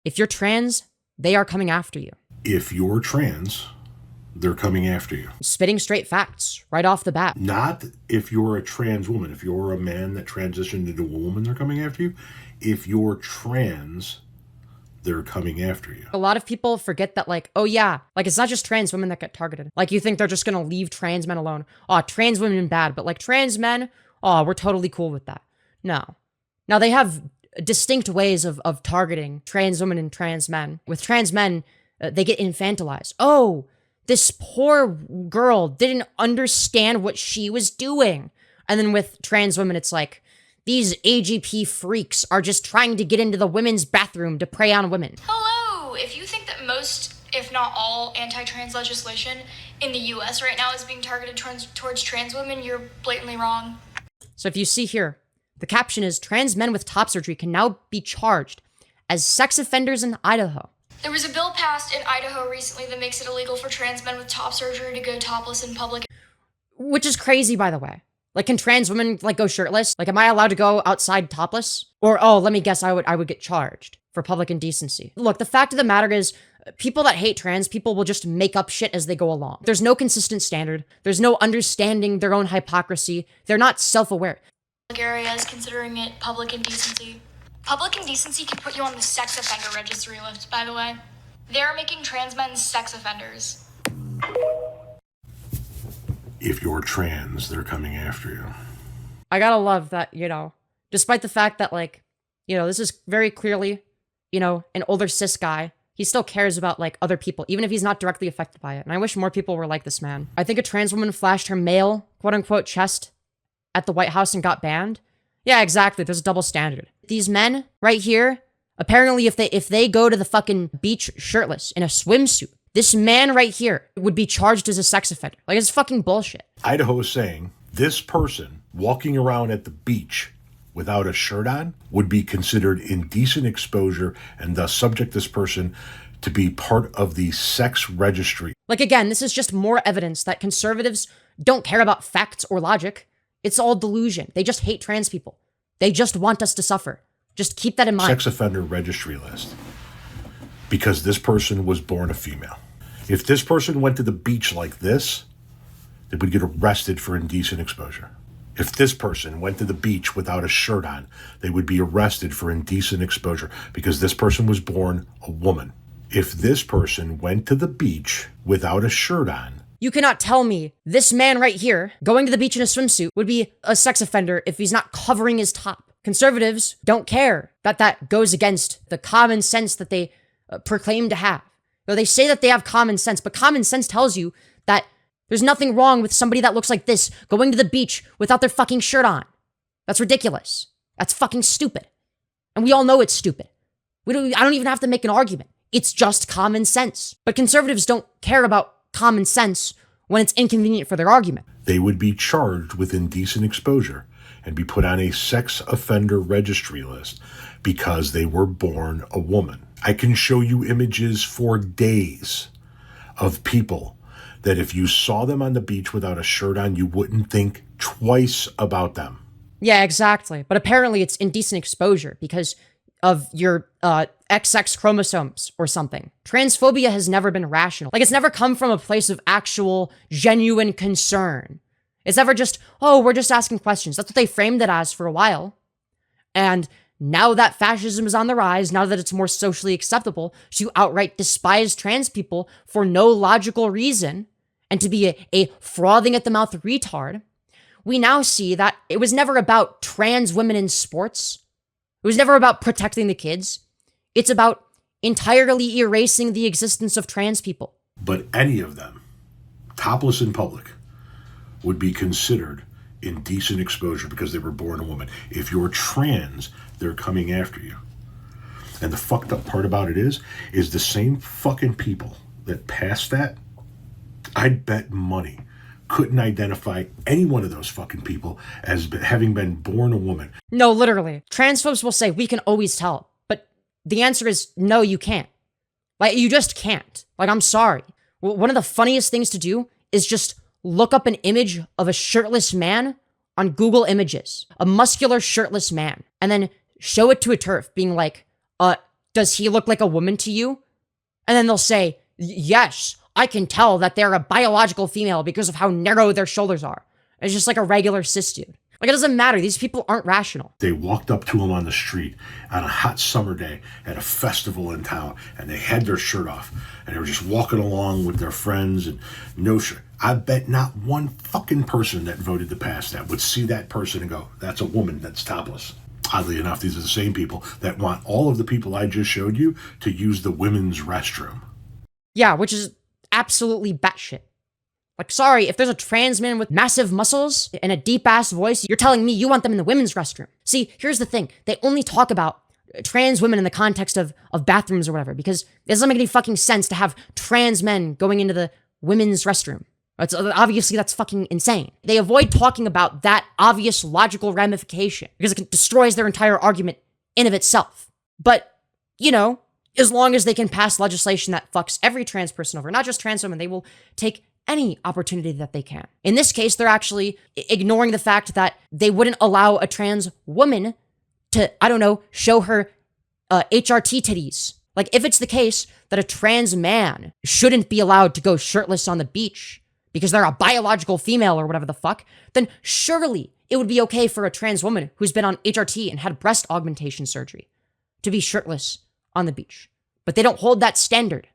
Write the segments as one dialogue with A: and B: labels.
A: If you're trans, they are coming after you.
B: If you're trans, they're coming after you.
A: Spitting straight facts right off the bat.
B: Not if you're a trans woman. If you're a man that transitioned into a woman, they're coming after you. If you're trans, they're coming after you.
A: A lot of people forget that, like, oh yeah, like it's not just trans women that get targeted. Like you think they're just gonna leave trans men alone. Oh, trans women bad, but like trans men, oh, we're totally cool with that. No. Now they have distinct ways of targeting trans women and trans men. With trans men, they get infantilized. Oh, this poor girl didn't understand what she was doing. And then with trans women, it's like, these AGP freaks are just trying to get into the women's bathroom to prey on women.
C: Hello! If you think that most, if not all, anti-trans legislation in the US right now is being targeted towards trans women, you're blatantly wrong.
A: So if you see here, the caption is, trans men with top surgery can now be charged as sex offenders in Idaho.
C: There was a bill passed in Idaho recently that makes it illegal for trans men with top surgery to go topless in public.
A: Which is crazy, by the way. Like, can trans women, like, go shirtless? Like, am I allowed to go outside topless? Or, oh, let me guess, I would get charged for public indecency. Look, the fact of the matter is, people that hate trans people will just make up shit as they go along. There's no consistent standard. There's no understanding their own hypocrisy. They're not self-aware.
C: Areas considering it public indecency. Public indecency can put you on the sex offender registry list, by the way. They're making trans men sex offenders.
B: If you're trans, they're coming after you.
A: I gotta love that, you know, despite the fact that, like, you know, this is very clearly, you know, an older cis guy. He still cares about, like, other people, even if he's not directly affected by it. And I wish more people were like this man. I think a trans woman flashed her male, quote-unquote, chest at the White House and got banned. Yeah, exactly. There's a double standard. These men right here, apparently if they go to the fucking beach shirtless in a swimsuit, this man right here would be charged as a sex offender. Like, it's fucking bullshit.
B: Idaho is saying this person walking around at the beach without a shirt on would be considered indecent exposure and thus subject this person to be part of the sex registry.
A: Like, again, this is just more evidence that conservatives don't care about facts or logic. It's all delusion. They just hate trans people. They just want us to suffer. Just keep that in mind.
B: Sex offender registry list. Because this person was born a female. If this person went to the beach like this, they would get arrested for indecent exposure. If this person went to the beach without a shirt on, they would be arrested for indecent exposure because this person was born a woman. If this person went to the beach without a shirt on,
A: you cannot tell me this man right here going to the beach in a swimsuit would be a sex offender if he's not covering his top. Conservatives don't care that that goes against the common sense that they proclaim to have. You know, they say that they have common sense, but common sense tells you that there's nothing wrong with somebody that looks like this going to the beach without their fucking shirt on. That's ridiculous. That's fucking stupid. And we all know it's stupid. I don't even have to make an argument. It's just common sense. But conservatives don't care about common sense when it's inconvenient for their argument.
B: They would be charged with indecent exposure and be put on a sex offender registry list because they were born a woman. I can show you images for days of people that if you saw them on the beach without a shirt on, you wouldn't think twice about them.
A: Yeah, exactly. But apparently it's indecent exposure because of your XX chromosomes or something. Transphobia has never been rational. Like, it's never come from a place of actual, genuine concern. It's never just, oh, we're just asking questions. That's what they framed it as for a while. And now that fascism is on the rise, now that it's more socially acceptable to outright despise trans people for no logical reason and to be a frothing at the mouth retard, we now see that it was never about trans women in sports. It was never about protecting the kids. It's about entirely erasing the existence of trans people.
B: But any of them, topless in public, would be considered indecent exposure because they were born a woman. If you're trans, they're coming after you. And the fucked up part about it is the same fucking people that passed that, I'd bet money, couldn't identify any one of those fucking people as having been born a woman.
A: No, literally. Transphobes will say, we can always tell. But the answer is, no, you can't. Like, you just can't. Like, I'm sorry. One of the funniest things to do is just look up an image of a shirtless man on Google Images. A muscular shirtless man. And then show it to a TERF being like, does he look like a woman to you? And then they'll say, yes, I can tell that they're a biological female because of how narrow their shoulders are. It's just like a regular cis dude. Like, it doesn't matter. These people aren't rational.
B: They walked up to him on the street on a hot summer day at a festival in town, and they had their shirt off, and they were just walking along with their friends and no shirt. I bet not one fucking person that voted to pass that would see that person and go, that's a woman that's topless. Oddly enough, these are the same people that want all of the people I just showed you to use the women's restroom.
A: Yeah, which is absolutely batshit. Like, sorry, if there's a trans man with massive muscles and a deep-ass voice, you're telling me you want them in the women's restroom. See, here's the thing. They only talk about trans women in the context of bathrooms or whatever, because it doesn't make any fucking sense to have trans men going into the women's restroom. Obviously, that's fucking insane. They avoid talking about that obvious logical ramification because it destroys their entire argument in of itself. But, you know, as long as they can pass legislation that fucks every trans person over, not just trans women, they will take any opportunity that they can. In this case, they're actually ignoring the fact that they wouldn't allow a trans woman to, I don't know, show her HRT titties. Like, if it's the case that a trans man shouldn't be allowed to go shirtless on the beach because they're a biological female or whatever the fuck, then surely it would be okay for a trans woman who's been on HRT and had breast augmentation surgery to be shirtless on the beach. But they don't hold that standard.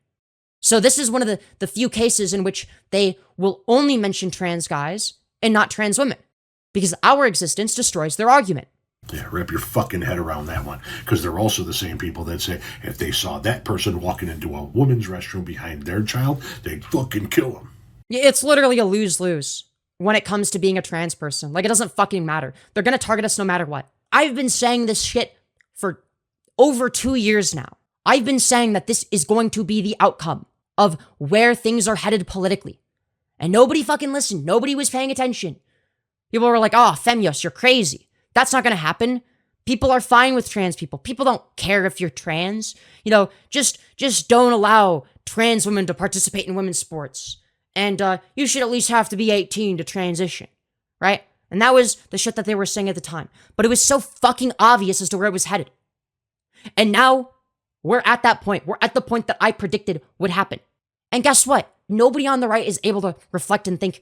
A: So this is one of the few cases in which they will only mention trans guys and not trans women, because our existence destroys their argument.
B: Yeah, wrap your fucking head around that one, because they're also the same people that say if they saw that person walking into a woman's restroom behind their child, they'd fucking kill them.
A: It's literally a lose-lose when it comes to being a trans person. Like, it doesn't fucking matter. They're going to target us no matter what. I've been saying this shit for over 2 years now. I've been saying that this is going to be the outcome of where things are headed politically. And nobody fucking listened. Nobody was paying attention. People were like, oh, Femyoz, you're crazy. That's not going to happen. People are fine with trans people. People don't care if you're trans. You know, just don't allow trans women to participate in women's sports. And you should at least have to be 18 to transition, right? And that was the shit that they were saying at the time. But it was so fucking obvious as to where it was headed. And now we're at that point. We're at the point that I predicted would happen. And guess what? Nobody on the right is able to reflect and think,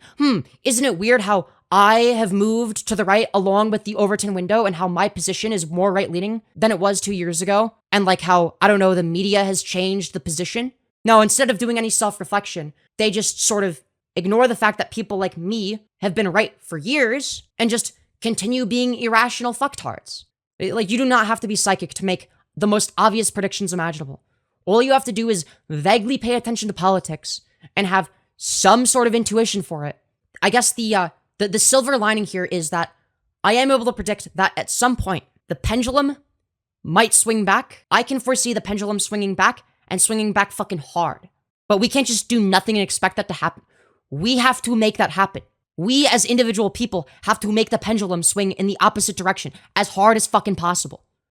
A: isn't it weird how I have moved to the right along with the Overton window and how my position is more right-leaning than it was 2 years ago? And like how, I don't know, the media has changed the position? No, instead of doing any self-reflection, they just sort of ignore the fact that people like me have been right for years and just continue being irrational fucktards. Like, you do not have to be psychic to make the most obvious predictions imaginable. All you have to do is vaguely pay attention to politics and have some sort of intuition for it. I guess the silver lining here is that I am able to predict that at some point the pendulum might swing back. I can foresee the pendulum swinging back and swinging back fucking hard. But we can't just do nothing and expect that to happen. We have to make that happen. We as individual people have to make the pendulum swing in the opposite direction as hard as fucking possible.